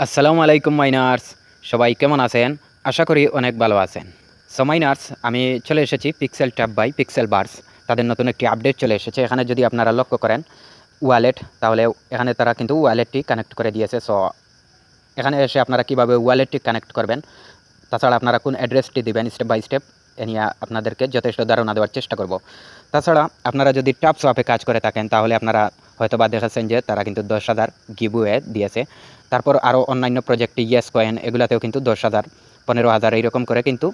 আসসালামু আলাইকুম মাইনার্স, সবাই কেমন আছেন? আশা করি অনেক ভালো আছেন। সো মাইনার্স, আমি চলে এসেছি Pixel Tab by Pixel bars. তাদের নতুন একটি আপডেট চলে এসেছে। এখানে যদি আপনারা লক্ষ্য করেন ওয়ালেট, তাহলে এখানে তারা কিন্তু ওয়ালেটটি কানেক্ট করে দিয়েছে। সো এখানে এসে আপনারা কীভাবে ওয়ালেটটি কানেক্ট করবেন, তাছাড়া আপনারা কোন অ্যাড্রেসটি দিবেন স্টেপ বাই স্টেপ, এ নিয়ে আপনাদেরকে যথেষ্ট ধারণা দেওয়ার চেষ্টা করব। তাছাড়া আপনারা যদি ট্যাপ সোয়াপে কাজ করে থাকেন, তাহলে আপনারা হয়তোবা দেখেছেন যে তারা কিন্তু 10,000 গিভওয়ে দিয়েছে। তারপর আরও অন্যান্য প্রজেক্টে ইয়েস কয়েন, এগুলাতেও কিন্তু 10,000, 15,000 এইরকম করে কিন্তু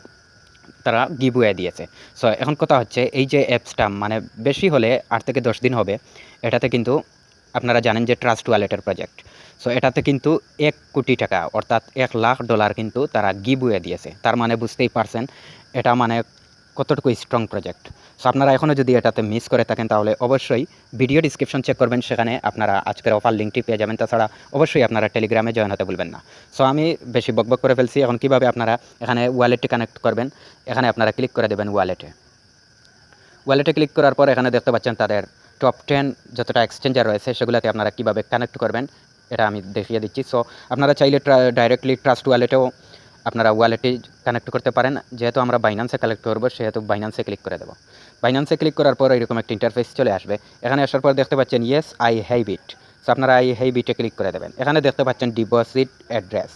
তারা গিভওয়ে দিয়েছে। সো এখন কথা হচ্ছে, এই যে অ্যাপসটা মানে বেশি হলে 8 থেকে 10 দিন হবে। এটাতে কিন্তু আপনারা জানেন যে ট্রাস্ট ওয়ালেটের প্রজেক্ট। সো এটাতে কিন্তু $1,000,000 অর্থাৎ $1,00,000 কিন্তু তারা গিভওয়ে দিয়েছে। তার মানে বুঝতেই পারছেন এটা মানে কতটুকু স্ট্রং প্রজেক্ট। সো আপনারা এখনও যদি এটাতে মিস করে থাকেন, তাহলে অবশ্যই ভিডিও ডিসক্রিপশন চেক করবেন, সেখানে আপনারা আজকের অফার লিঙ্কটি পেয়ে যাবেন। তাছাড়া অবশ্যই আপনারা টেলিগ্রামে জয়েন হতে ভুলবেন না। সো আমি বেশি বকবক করে ফেলছি। এখন কীভাবে আপনারা এখানে ওয়ালেটটি কানেক্ট করবেন, এখানে আপনারা ক্লিক করে দেবেন ওয়ালেটে ক্লিক করার পর এখানে দেখতে পাচ্ছেন তাদের টপ 10 যতটা এক্সচেঞ্জার রয়েছে সেগুলোতে আপনারা কীভাবে কানেক্ট করবেন এটা আমি দেখিয়ে দিচ্ছি। সো আপনারা চাইলে ডাইরেক্টলি ট্রাস্ট ওয়ালেটেও আপনারা ওয়ালেটে কানেক্ট করতে পারেন। যেহেতু আমরা বাইন্যান্সে কালেক্ট করবো, সেহেতু বাইন্যান্সে ক্লিক করে দেবো। বাইন্যান্সে ক্লিক করার পর এরকম একটা ইন্টারফেস চলে আসবে। এখানে আসার পর দেখতে পাচ্ছেন yes I have it. So আপনারা আই হ্যাভ ইটে ক্লিক করে দেবেন। এখানে দেখতে পাচ্ছেন deposit address,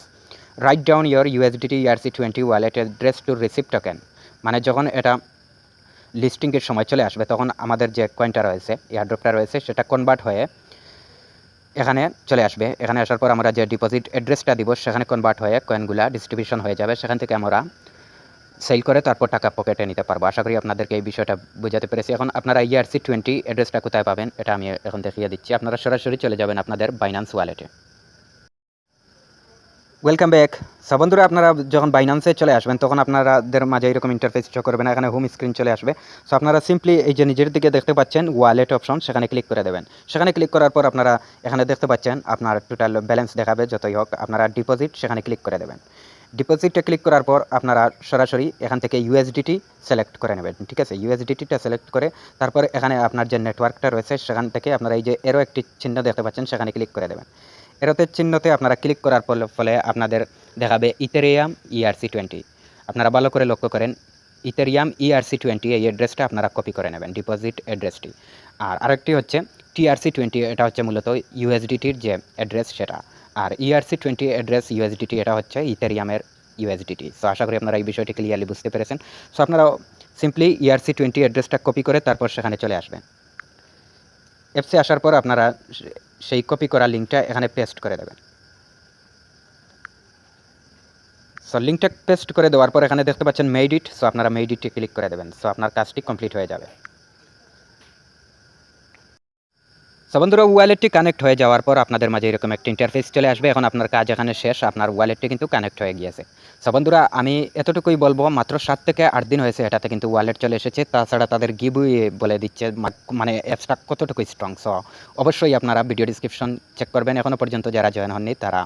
write down your USDT ERC20 wallet address to receive token. মানে যখন এটা লিস্টিংয়ের সময় চলে আসবে, তখন আমাদের যে কয়েনটা রয়েছে, এয়ারড্রপটা রয়েছে, সেটা কনভার্ট হয়ে এখানে চলে আসবে। এখানে আসার পর আমরা যে ডিপোজিট অ্যাড্রেসটা দিব, সেখানে কনভার্ট হয়ে কয়েনগুলা ডিস্ট্রিবিউশন হয়ে যাবে। সেখান থেকে আমরা সেল করে তারপর টাকা পকেটে নিতে পারবো। আশা করি আপনাদেরকে এই বিষয়টা বোঝাতে পেরেছি। এখন আপনারা ERC20 অ্যাড্রেসটা কোথায় পাবেন এটা আমি এখন দেখিয়ে দিচ্ছি। আপনারা সরাসরি চলে যাবেন আপনাদের বাইন্যান্স ওয়ালেটে। Welcome back. সো বন্ধুরা, আপনারা যখন বাইন্যান্সে চলে আসবেন, তখন আপনাদের মাঝে এরকম ইন্টারফেস শো করবে না, এখানে হোম স্ক্রিন চলে আসবে। সো আপনারা সিম্পলি এই যে নিজের দিকে দেখতে পাচ্ছেন ওয়ালেট অপশন, সেখানে ক্লিক করে দেবেন। সেখানে ক্লিক করার পর আপনারা এখানে দেখতে পাচ্ছেন আপনার টোটাল ব্যালেন্স দেখাবে যতই হোক। আপনারা ডিপোজিট সেখানে ক্লিক করে দেবেন। ডিপোজিটে ক্লিক করার পর আপনারা সরাসরি এখান থেকে USDT সিলেক্ট করে নেবেন। ঠিক আছে, USDTটা সিলেক্ট করে তারপর এখানে আপনার যে নেটওয়ার্কটা রয়েছে সেখান থেকে আপনারা এই যে এরও একটি চিহ্ন দেখতে পাচ্ছেন, সেখানে ক্লিক করে দেবেন। এরোতে চিহ্নতে আপনারা ক্লিক করার ফলে আপনাদের দেখাবে ইথেরিয়াম ERC20। আপনারা ভালো করে লক্ষ্য করেন, ইথেরিয়াম ERC20 এই অ্যাড্রেসটা আপনারা কপি করে নেবেন, ডিপোজিট অ্যাড্রেসটি। আর আরেকটি হচ্ছে TRC20, এটা হচ্ছে মূলত USDTর যে অ্যাড্রেস সেটা। আর ERC20 অ্যাড্রেস USDT, এটা হচ্ছে ইথেরিয়ামের USDT। সো আশা করি আপনারা এই বিষয়টি ক্লিয়ারলি বুঝতে পেরেছেন। সো আপনারা সিম্পলি ERC20 অ্যাড্রেসটা কপি করে তারপর সেখানে চলে আসবেন। অ্যাপসে আসার পর আপনারা সেই কপি করা লিঙ্কটা এখানে পেস্ট করে দেবেন। সো লিঙ্কটা পেস্ট করে দেওয়ার পর এখানে দেখতে পাচ্ছেন মেড ইট। সো আপনারা মেড ইটে ক্লিক করে দেবেন। সো আপনার কাজটি কমপ্লিট হয়ে যাবে। সো বন্ধুরা, ওয়ালেটটি কানেক্ট হয়ে যাওয়ার পর আপনাদের মাঝে এরকম একটা ইন্টারফেস চলে আসবে। এখন আপনার কাজ এখানে শেষ, আপনার ওয়ালেটটি কিন্তু কানেক্ট হয়ে গিয়েছে। সো বন্ধুরা, আমি এতটুকুই বলবো, মাত্র 7 থেকে 8 দিন হয়েছে এটাতে কিন্তু ওয়ালেট চলে এসেছে। তাছাড়া তাদের গিভওয়ে বলে দিচ্ছে, মানে অ্যাপসটা কতটুকু স্ট্রং। সো অবশ্যই আপনারা ভিডিও ডিসক্রিপশন চেক করবেন। এখনও পর্যন্ত যারা জয়েন হননি তারা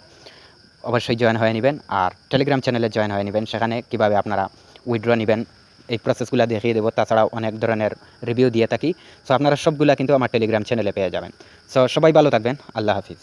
অবশ্যই জয়েন হয়ে নেবেন, আর টেলিগ্রাম চ্যানেলে জয়েন হয়ে নেবেন। সেখানে কীভাবে আপনারা উইথড্র নেবেন এই প্রসেসগুলো দেখিয়ে দেবো। তাছাড়াও অনেক ধরনের রিভিউ দিয়ে থাকি। সো আপনারা সবগুলা কিন্তু আমার টেলিগ্রাম চ্যানেলে পেয়ে যাবেন। সো সবাই ভালো থাকবেন। আল্লাহ হাফিজ।